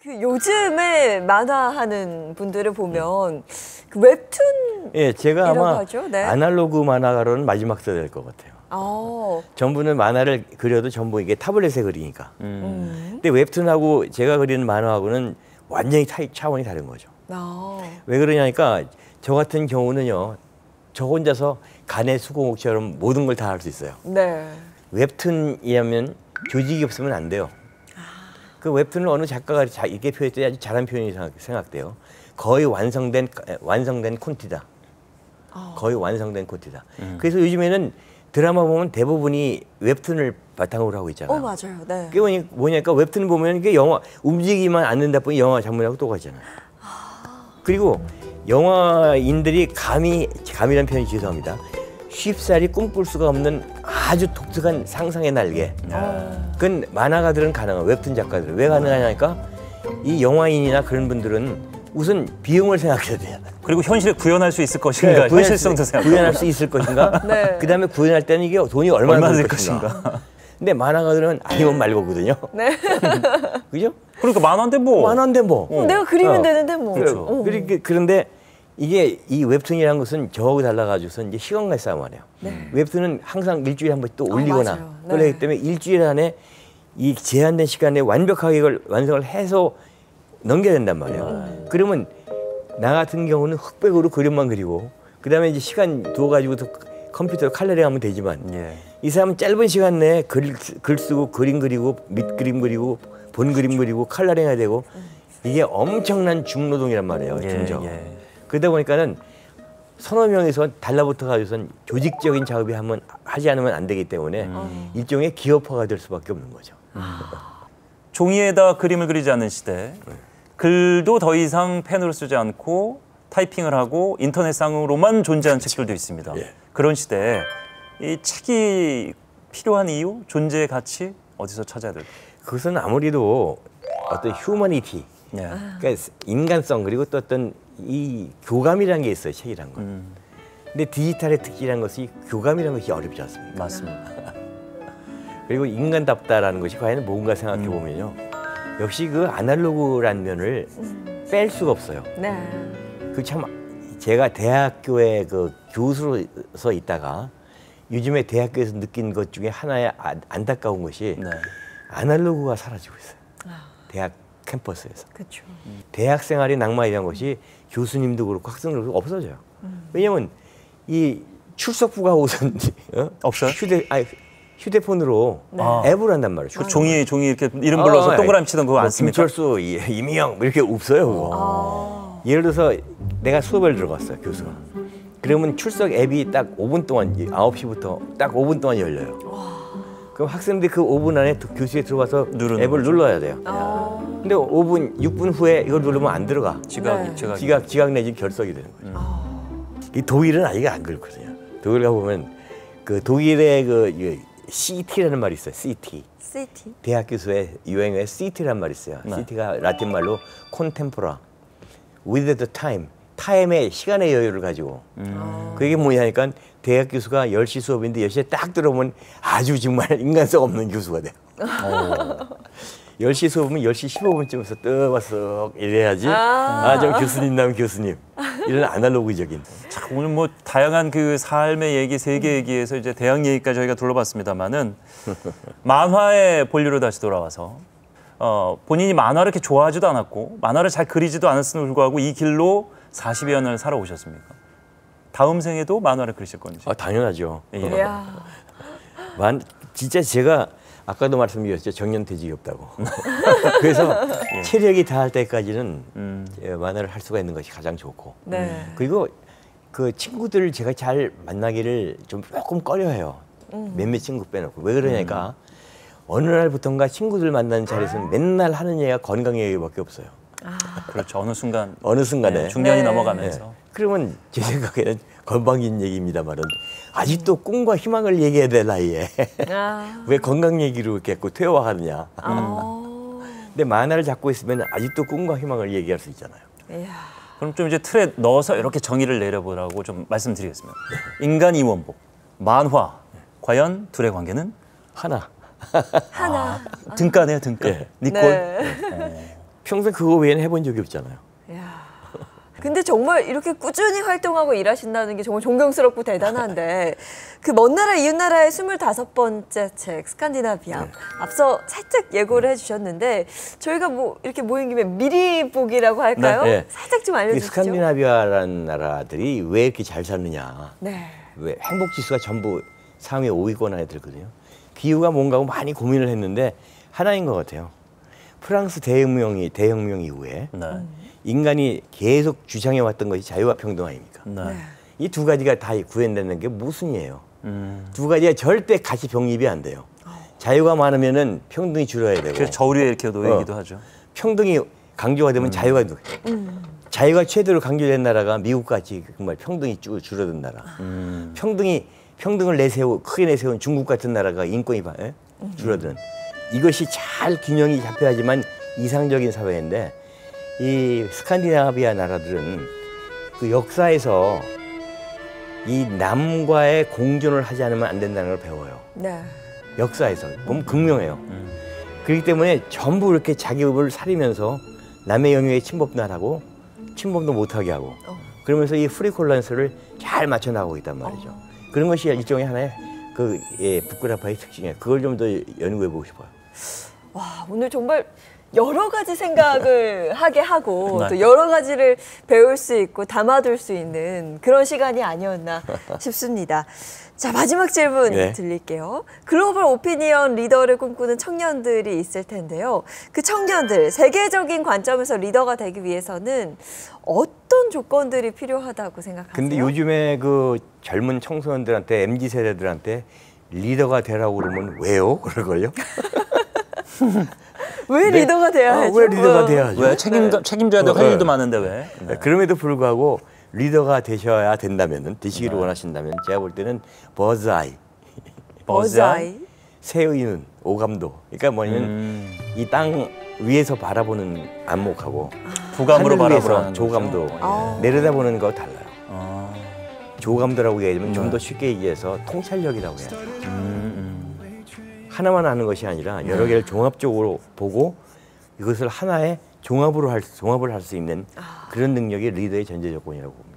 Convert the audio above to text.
그 요즘에 만화하는 분들을 보면 그 웹툰 예, 제가 아마 네. 아날로그 만화가로는 마지막 세대일 것 같아요. 전부는 만화를 그려도 전부 이게 타블렛에 그리니까. 근데 웹툰하고 제가 그리는 만화하고는 완전히 차원이 다른 거죠. 왜 그러냐니까 저 같은 경우는요, 저 혼자서 간의 수공업처럼 모든 걸 다 할 수 있어요. 네. 웹툰이라면 조직이 없으면 안 돼요. 그 웹툰을 어느 작가가 이렇게 표현할 때 아주 잘한 표현이 생각돼요. 거의 완성된 콘티다. 거의 완성된 콘티다. 그래서 요즘에는 드라마 보면 대부분이 웹툰을 바탕으로 하고 있잖아요. 맞아요. 네. 그게 뭐냐니까 웹툰 보면 이게 영화 움직이기만 않는다 뿐이 영화 장면하고 똑같잖아요. 그리고 영화인들이 감이라는 표현이 죄송합니다. 쉽사리 꿈꿀 수가 없는 아주 독특한 상상의 날개. 그건 만화가들은 가능한, 웹툰 작가들은. 왜 가능하냐니까 이 영화인이나 그런 분들은 우선 비용을 생각해야 돼요. 그리고 현실에 구현할 수 있을 것인가, 현실성도 생각하고. 구현할 수 있을 것인가. 네. 그다음에 구현할 때는 이게 돈이 얼마나 들 것인가. 근데 만화가들은 아니면 말고거든요. 네. 그죠? 그러니까 만화인데 뭐. 만화인데 뭐. 내가 그리면 되는데 뭐. 그렇죠. 그런데 이게 이 웹툰이라는 것은 저하고 달라가지고서 이제 시간과의 싸움 아니에요. 웹툰은 항상 일주일에 한 번씩 또 올리거나 그러기 때문에 일주일 안에 이 제한된 시간에 완벽하게 이걸 완성을 해서 넘겨야 된단 말이에요. 그러면 나 같은 경우는 흑백으로 그림만 그리고 그다음에 이제 시간 두어가지고 컴퓨터로 칼라링하면 되지만 이 사람은 짧은 시간 내에 글 쓰고 그림 그리고 밑그림 그리고 본 그림 그리고 칼라링해야 되고 이게 엄청난 중노동이란 말이에요. 중정. 그러다 보니까는 서너 명이서 달라붙어 가지고선 조직적인 작업이 하지 않으면 안 되기 때문에 일종의 기업화가 될 수밖에 없는 거죠. 종이에다 그림을 그리지 않는 시대. 글도 더 이상 펜으로 쓰지 않고 타이핑을 하고 인터넷상으로만 존재하는 책들도 있습니다. 그런 시대에 이 책이 필요한 이유, 존재의 가치 어디서 찾아야 될까요? 그것은 아무래도 어떤 휴머니티, 그러니까 인간성 그리고 또 어떤 이 교감이라는 게 있어요, 책이란 건. 근데 디지털의 특징이라는 것이 교감이라는 것이 어렵지 않습니까? 맞습니다. 그리고 인간답다라는 것이 과연 뭔가 생각해 보면요, 역시 그 아날로그라는 면을 뺄 수가 없어요. 그 참 제가 대학교에 그 교수로서 있다가 요즘에 대학교에서 느낀 것 중에 하나의 안타까운 것이 아날로그가 사라지고 있어요. 대학 캠퍼스에서. 그렇죠. 대학 생활의 낭만이라는 것이 교수님도 그렇고 학생들도 그렇고 없어져요. 왜냐면 이 출석부가 우선 없어요? 휴대폰으로 앱을 한단 말이에요. 그 종이 이렇게 이름 불러서 동그라미 치던 그거 안 씁니까? 김철수, 이미영 이렇게 없어요. 그거. 예를 들어서 내가 수업을 들어갔어요, 교수가. 그러면 출석 앱이 딱 5분 동안 9시부터 딱 5분 동안 열려요. 그럼 학생들이 그 5분 안에 교실에 들어가서 앱을 눌러야 돼요. 근데 6분 후에 이걸 누르면 안 들어가. 지각 내지 결석이 되는 거죠. 이 독일은 아직 안 그렇거든요. 독일 가보면 그 독일의 그 CT라는 말이 있어요. CT. 대학 교수의 유행어에 CT라는 말이 있어요. CT가 라틴 말로 콘템포라. With the time. 타임의 시간의 여유를 가지고. 그게 뭐냐니까 대학 교수가 10시 수업인데 10시에 딱 들어오면 아주 정말 인간성 없는 교수가 돼요. 10시 수업이면 10시 15분쯤에서 떠와서 이래야지. 저 교수님 나면 교수님. 이런 아날로그적인. 자, 오늘 뭐 다양한 그 삶의 얘기, 세계 얘기에서 이제 대학 얘기까지 저희가 둘러봤습니다만은 만화의 본류로 다시 돌아와서 본인이 만화를 이렇게 좋아하지도 않았고 만화를 잘 그리지도 않았음에도 불구하고 이 길로 40여 년을 살아오셨습니까? 다음 생에도 만화를 그리실 건지? 당연하죠. 진짜 제가 아까도 말씀드렸죠. 정년퇴직이 없다고. 그래서 체력이 다할 때까지는 만화를 할 수가 있는 것이 가장 좋고. 그리고 그 친구들을 제가 잘 만나기를 조금 꺼려해요. 몇몇 친구 빼놓고. 왜 그러냐니까 어느 날부턴가 친구들 만나는 자리에서는 맨날 하는 얘기가 건강 얘기밖에 없어요. 그렇죠. 어느 순간에. 중년이 넘어가면서. 그러면 제 생각에는 건방진 얘기입니다만은 아직도 꿈과 희망을 얘기해야 될 나이에 왜 건강 얘기로 이렇게 퇴화하느냐. 근데 만화를 잡고 있으면 아직도 꿈과 희망을 얘기할 수 있잖아요. 그럼 좀 이제 틀에 넣어서 이렇게 정의를 내려보라고 좀 말씀드리겠습니다. 인간 이원복, 만화. 과연 둘의 관계는? 하나. 하나. 등가네요, 등가. 니콜. 평생 그거 외에는 해본 적이 없잖아요. 이야. 근데 정말 이렇게 꾸준히 활동하고 일하신다는 게 정말 존경스럽고 대단한데 그 먼 나라 이웃 나라의 25번째 책 스칸디나비아 네. 앞서 살짝 예고를 해주셨는데 저희가 뭐 이렇게 모인 김에 미리 보기라고 할까요? 네. 살짝 좀 이 알려주시죠. 스칸디나비아라는 나라들이 왜 이렇게 잘 사느냐. 네. 왜 행복 지수가 전부 상위 5위권 안에 들거든요. 그 이유가 뭔가 하고 많이 고민을 했는데 하나인 것 같아요. 프랑스 대혁명 이후에 네. 인간이 계속 주장해왔던 것이 자유와 평등 아닙니까? 네. 이 두 가지가 다 구현되는 게 무슨이에요? 두 가지가 절대 같이 병립이 안 돼요. 자유가 많으면은 평등이 줄어야 되고 그래서 저울에 이렇게 놓이기도 하죠. 평등이 강조가 되면 자유가 자유가 최대로 강조된 나라가 미국같이 정말 평등이 줄어든 나라. 평등을 크게 내세운 중국 같은 나라가 인권이 줄어든. 이것이 잘 균형이 잡혀야지만 이상적인 사회인데 이 스칸디나비아 나라들은 그 역사에서 이 남과의 공존을 하지 않으면 안 된다는 걸 배워요. 네. 역사에서 보면 극명해요. 그렇기 때문에 전부 이렇게 자기 법을 사리면서 남의 영역에 침범도 안 하고 침범도 못하게 하고 그러면서 이 프리콜란스를 잘 맞춰 나가고 있단 말이죠. 그런 것이 일종의 하나의 그 북그라파의 특징이에요. 그걸 좀 더 연구해 보고 싶어요. 와, 오늘 정말 여러 가지 생각을 하게 하고 네. 또 여러 가지를 배울 수 있고 담아둘 수 있는 그런 시간이 아니었나 싶습니다. 자, 마지막 질문 네. 드릴게요. 글로벌 오피니언 리더를 꿈꾸는 청년들이 있을 텐데요. 그 청년들, 세계적인 관점에서 리더가 되기 위해서는 어떤 조건들이 필요하다고 생각하세요? 근데 요즘에 그 젊은 청소년들한테 MZ 세대들한테 리더가 되라고 그러면 왜요? 그럴걸요? 왜 리더가 돼야 하죠? 왜 리더가 돼야 하죠? 왜 책임져야 되고 할 일도 많은데 왜? 네. 그럼에도 불구하고 리더가 되셔야 된다면은 되시기를 원하신다면 제가 볼 때는 버즈아이, 버즈아이. 새의 눈, 오감도. 그러니까 뭐냐면 이 땅 위에서 바라보는 안목하고 부감으로 하늘 위에서 바라보라는 조감도 아. 내려다보는 거 달라요. 아. 조감도라고 얘기하면 좀 더 쉽게 얘기해서 통찰력이라고 해요. 하나만 아는 것이 아니라 여러 개를 종합적으로 보고 이것을 하나의 종합을 할 수 있는 그런 능력이 리더의 전제 조건이라고 봅니다.